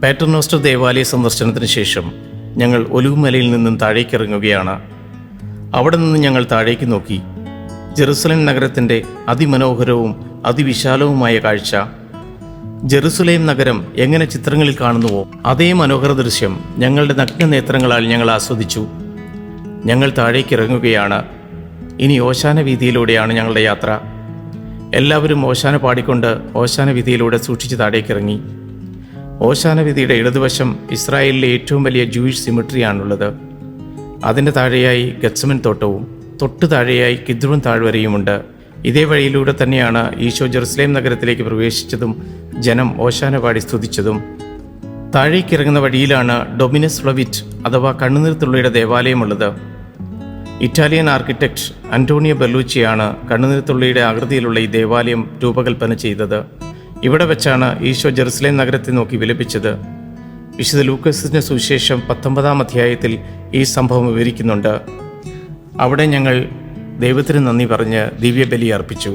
പാറ്റർനോസ്റ്റർ ദേവാലയ സന്ദർശനത്തിന് ശേഷം ഞങ്ങൾ ഒലിവുമലയിൽ നിന്നും താഴേക്കിറങ്ങുകയാണ്. അവിടെ നിന്ന് ഞങ്ങൾ താഴേക്ക് നോക്കി. ജെറുസലേം നഗരത്തിൻ്റെ അതിമനോഹരവും അതിവിശാലവുമായ കാഴ്ച. ജെറുസലേം നഗരം എങ്ങനെ ചിത്രങ്ങളിൽ കാണുന്നുവോ അതേ മനോഹര ദൃശ്യം ഞങ്ങളുടെ നഗ്നനേത്രങ്ങളാൽ ഞങ്ങൾ ആസ്വദിച്ചു. ഞങ്ങൾ താഴേക്കിറങ്ങുകയാണ്. ഇനി ഓശാന വീതിയിലൂടെയാണ് ഞങ്ങളുടെ യാത്ര. എല്ലാവരും ഓശാന പാടിക്കൊണ്ട് ഓശാന വീതിയിലൂടെ സൂക്ഷിച്ച് താഴേക്കിറങ്ങി. ഓശാന വീതിയുടെ ഇടതുവശം ഇസ്രായേലിലെ ഏറ്റവും വലിയ ജൂയിഷ് സിമിട്രിയാണുള്ളത്. അതിൻ്റെ താഴെയായി ഗത്സമൻ തോട്ടവും തൊട്ടു താഴെയായി കിദ്രോൻ താഴ്വരയുമുണ്ട്. ഇതേ വഴിയിലൂടെ തന്നെയാണ് ഈശോ ജെറുസലേം നഗരത്തിലേക്ക് പ്രവേശിച്ചതും ജനം ഓശാന പാടി സ്തുതിച്ചതും. താഴേക്കിറങ്ങുന്ന വഴിയിലാണ് ഡൊമിനസ് ഫ്ലവിറ്റ് അഥവാ കണ്ണുനീർത്തുള്ളിയുടെ ദേവാലയമുള്ളത്. ഇറ്റാലിയൻ ആർക്കിടെക്ട് അന്റോണിയോ ബെല്ലൂച്ചിയാണ് കണ്ണുനീർത്തുള്ളിയുടെ ആകൃതിയിലുള്ള ഈ ദേവാലയം രൂപകൽപ്പന ചെയ്തത്. ഇവിടെ വെച്ചാണ് ഈശോ ജെറുസലേം നഗരത്തെ നോക്കി വിലപിച്ചത്. വിശുദ്ധ ലൂക്കോസിന്റെ സുവിശേഷം 19-ാം അധ്യായത്തിൽ ഈ സംഭവം വിവരിക്കുന്നുണ്ട്. അവിടെ ഞങ്ങൾ ദൈവത്തിന് നന്ദി പറഞ്ഞ് ദിവ്യബലി അർപ്പിച്ചു.